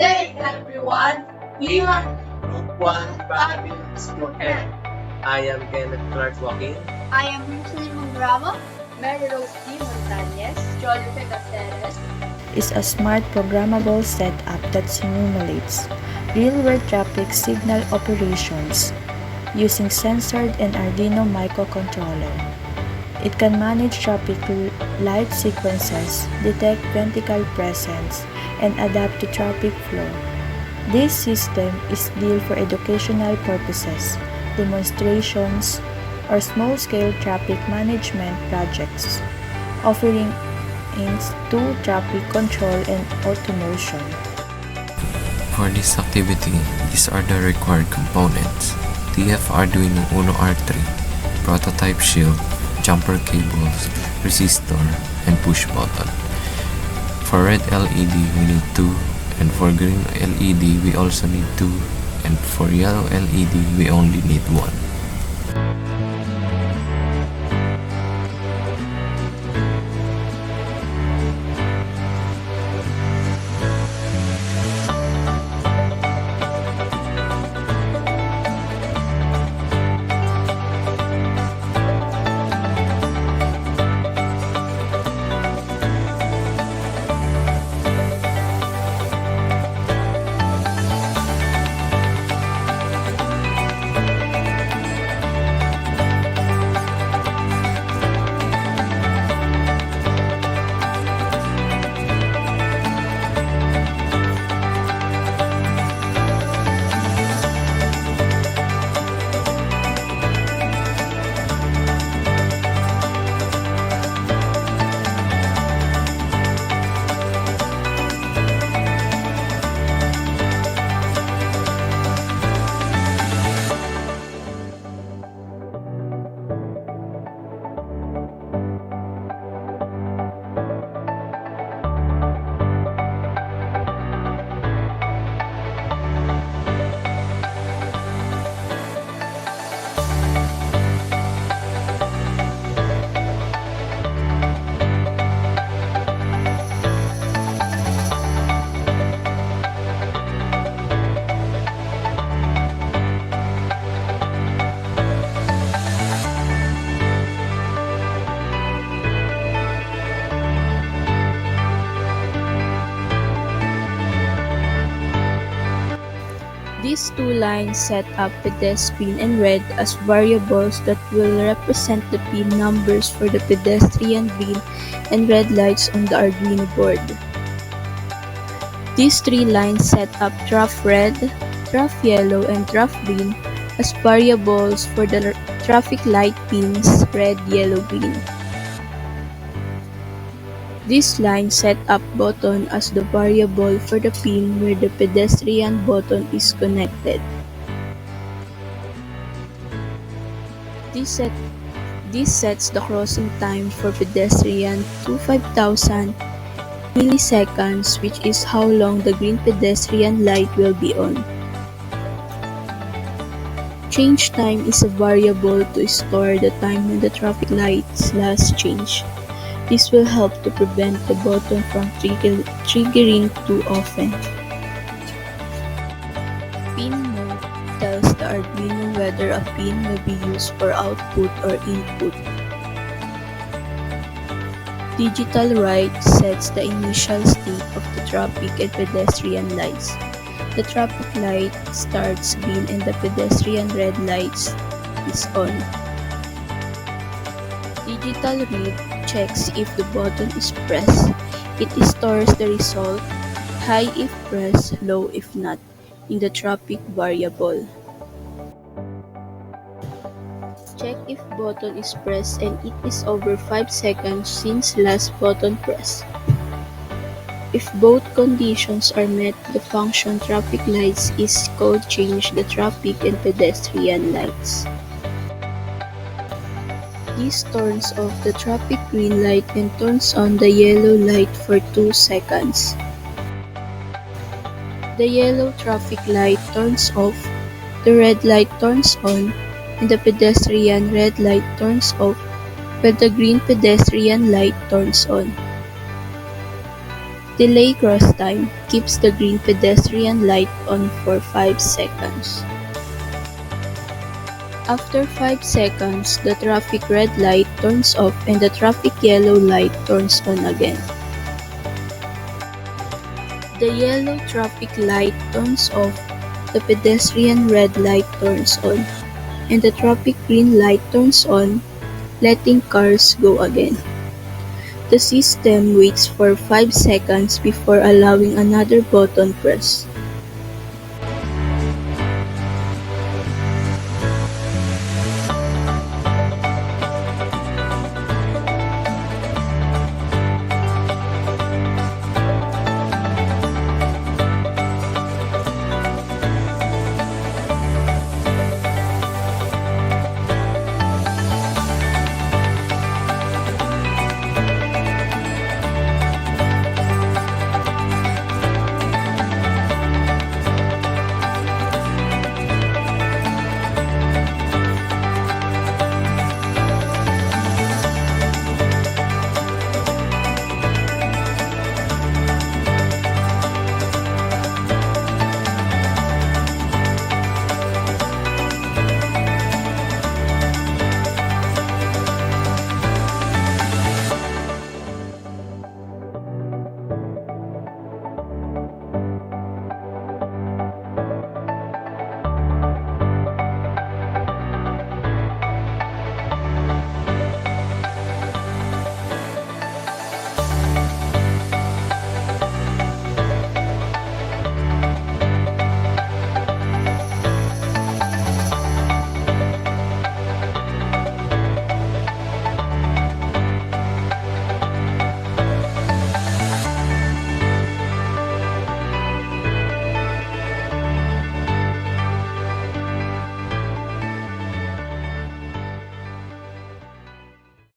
day, everyone! We are Group 1 Fabulous Coquette. I am Kenneth Clark Joaquin. I am Rosalie Mongramo. Mary Rose D. Montañez. Jolife Caceres. Is a smart programmable setup that simulates real-world traffic signal operations using sensored and Arduino microcontroller. It can manage traffic light sequences, detect vertical presence, and adapt to traffic flow. This system is built for educational purposes, demonstrations, or small-scale traffic management projects, offering aims to traffic control and automation. For this activity, these are the required components: TF Arduino Uno R3, prototype shield, jumper cables, resistor, and push button. For red LED, we need 2, and for green LED, we also need 2, and for yellow LED, we only need 1. These two lines set up pedestrian and red as variables that will represent the pin numbers for the pedestrian green and red lights on the Arduino board. These three lines set up trough red, trough yellow, and trough green as variables for the traffic light pins red, yellow, green. This line set up button as the variable for the pin where the pedestrian button is connected. This sets the crossing time for pedestrian to 5,000 milliseconds, which is how long the green pedestrian light will be on. Change time is a variable to store the time when the traffic lights last change. This will help to prevent the button from triggering too often. Pin mode tells the Arduino whether a pin will be used for output or input. Digital right sets the initial state of the traffic and pedestrian lights. The traffic light starts green and the pedestrian red lights is on. Digital read checks if the button is pressed. It stores the result, high if pressed, low if not, in the traffic variable. Check if button is pressed and it is over 5 seconds since last button press. If both conditions are met, the function traffic lights is called change the traffic and pedestrian lights. This turns off the traffic green light and turns on the yellow light for 2 seconds. The yellow traffic light turns off, the red light turns on, and the pedestrian red light turns off when the green pedestrian light turns on. Delay cross time keeps the green pedestrian light on for 5 seconds. After 5 seconds, the traffic red light turns off and the traffic yellow light turns on again. The yellow traffic light turns off, the pedestrian red light turns on, and the traffic green light turns on, letting cars go again. The system waits for 5 seconds before allowing another button press.